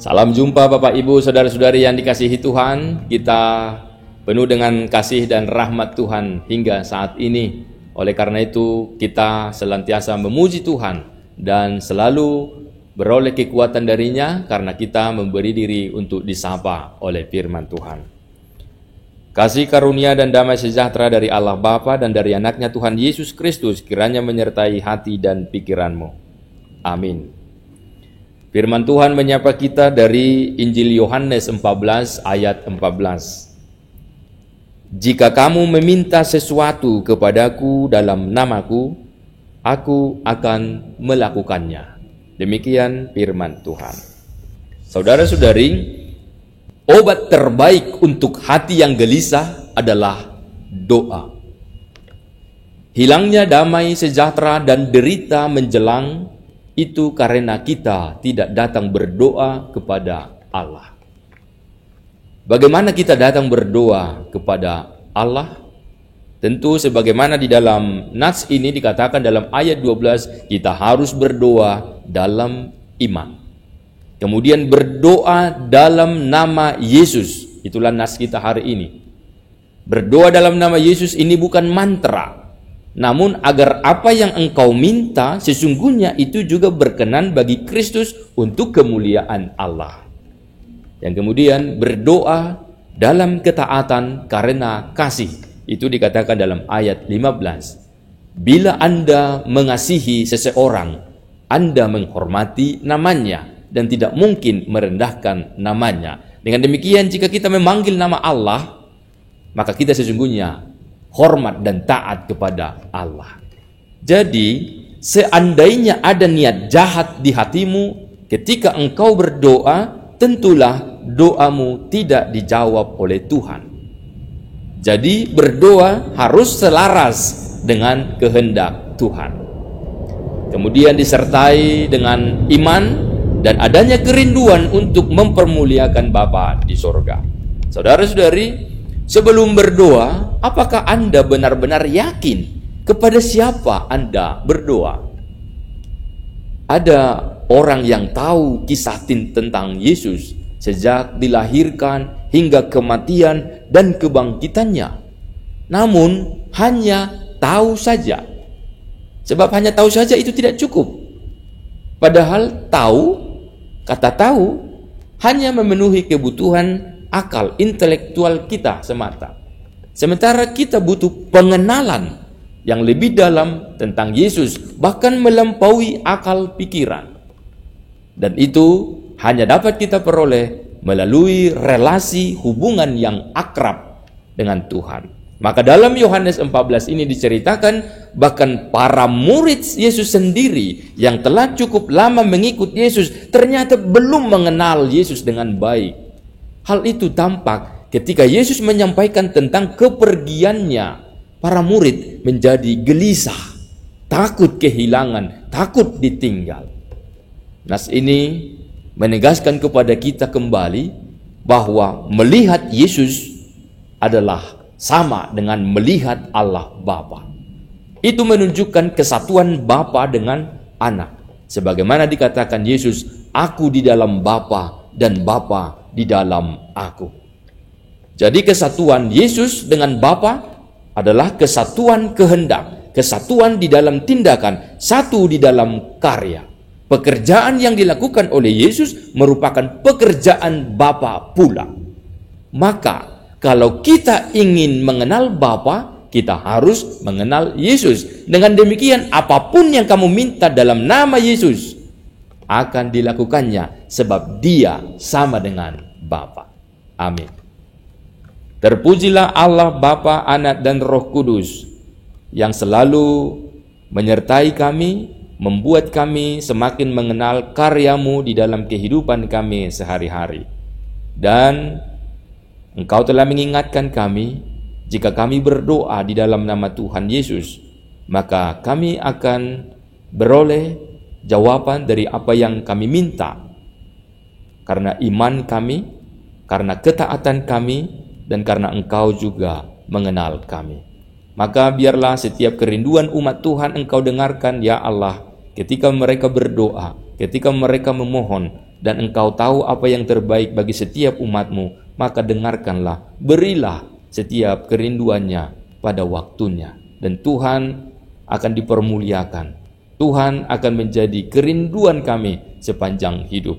Salam jumpa Bapak Ibu Saudara-saudari yang dikasihi Tuhan. Kita penuh dengan kasih dan rahmat Tuhan hingga saat ini. Oleh karena itu kita senantiasa memuji Tuhan dan selalu beroleh kekuatan darinya karena kita memberi diri untuk disapa oleh firman Tuhan. Kasih karunia dan damai sejahtera dari Allah Bapa dan dari anaknya Tuhan Yesus Kristus kiranya menyertai hati dan pikiranmu. Amin. Firman Tuhan menyapa kita dari Injil Yohanes 14 ayat 14. Jika kamu meminta sesuatu kepadaku dalam namaku, aku akan melakukannya. Demikian firman Tuhan. Saudara-saudari, obat terbaik untuk hati yang gelisah adalah doa. Hilangnya damai, sejahtera, dan derita menjelang itu karena kita tidak datang berdoa kepada Allah. Bagaimana kita datang berdoa kepada Allah? Tentu sebagaimana di dalam nas ini dikatakan dalam ayat 12, kita harus berdoa dalam iman. Kemudian berdoa dalam nama Yesus. Itulah nas kita hari ini. Berdoa dalam nama Yesus ini bukan mantra. Namun agar apa yang engkau minta sesungguhnya itu juga berkenan bagi Kristus untuk kemuliaan Allah. Yang kemudian berdoa dalam ketaatan karena kasih. Itu dikatakan dalam ayat 15. Bila Anda mengasihi seseorang, Anda menghormati namanya dan tidak mungkin merendahkan namanya. Dengan demikian jika kita memanggil nama Allah, maka kita sesungguhnya hormat dan taat kepada Allah. Jadi, seandainya ada niat jahat di hatimu ketika engkau berdoa, tentulah doamu tidak dijawab oleh Tuhan. Jadi, berdoa harus selaras dengan kehendak Tuhan. Kemudian disertai dengan iman dan adanya kerinduan untuk mempermuliakan Bapa di sorga. Saudara-saudari, sebelum berdoa, apakah Anda benar-benar yakin kepada siapa Anda berdoa? Ada orang yang tahu kisah tentang Yesus sejak dilahirkan hingga kematian dan kebangkitannya. Namun hanya tahu saja. Sebab hanya tahu saja itu tidak cukup. Padahal kata tahu hanya memenuhi kebutuhan akal intelektual kita semata. Sementara kita butuh pengenalan yang lebih dalam tentang Yesus, bahkan melampaui akal pikiran. Dan itu hanya dapat kita peroleh melalui relasi hubungan yang akrab dengan Tuhan. Maka dalam Yohanes 14 ini diceritakan bahkan para murid Yesus sendiri yang telah cukup lama mengikut Yesus ternyata belum mengenal Yesus dengan baik. Hal itu tampak ketika Yesus menyampaikan tentang kepergiannya. Para murid menjadi gelisah, takut kehilangan, takut ditinggal. Nas ini menegaskan kepada kita kembali bahwa melihat Yesus adalah sama dengan melihat Allah Bapa. Itu menunjukkan kesatuan Bapa dengan Anak. Sebagaimana dikatakan Yesus, aku di dalam Bapa dan Bapa di dalam aku. Jadi kesatuan Yesus dengan Bapa adalah kesatuan kehendak, kesatuan di dalam tindakan, satu di dalam karya. Pekerjaan yang dilakukan oleh Yesus merupakan pekerjaan Bapa pula. Maka kalau kita ingin mengenal Bapa, kita harus mengenal Yesus. Dengan demikian apapun yang kamu minta dalam nama Yesus akan dilakukannya sebab Dia sama dengan Bapa. Amin. Terpujilah Allah Bapa, Anak dan Roh Kudus yang selalu menyertai kami, membuat kami semakin mengenal karya-Mu di dalam kehidupan kami sehari-hari. Dan Engkau telah mengingatkan kami, jika kami berdoa di dalam nama Tuhan Yesus, maka kami akan beroleh jawaban dari apa yang kami minta. Karena iman kami, karena ketaatan kami, dan karena Engkau juga mengenal kami. Maka biarlah setiap kerinduan umat Tuhan Engkau dengarkan ya Allah, ketika mereka berdoa, ketika mereka memohon, dan Engkau tahu apa yang terbaik bagi setiap umat-Mu, maka dengarkanlah, berilah setiap kerinduannya pada waktunya. Dan Tuhan akan dipermuliakan. Tuhan akan menjadi kerinduan kami sepanjang hidup.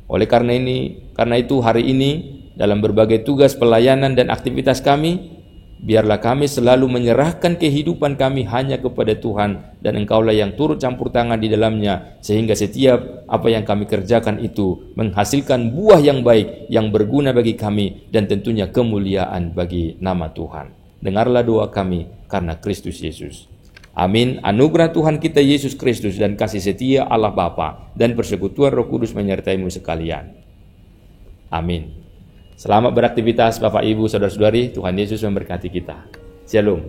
Oleh karena itu hari ini dalam berbagai tugas pelayanan dan aktivitas kami, biarlah kami selalu menyerahkan kehidupan kami hanya kepada Tuhan, dan Engkaulah yang turut campur tangan di dalamnya, sehingga setiap apa yang kami kerjakan itu menghasilkan buah yang baik, yang berguna bagi kami, dan tentunya kemuliaan bagi nama Tuhan. Dengarlah doa kami karena Kristus Yesus. Amin. Anugerah Tuhan kita Yesus Kristus dan kasih setia Allah Bapa dan persekutuan Roh Kudus menyertai-mu sekalian. Amin. Selamat beraktivitas Bapak Ibu Saudara-saudari. Tuhan Yesus memberkati kita. Shalom.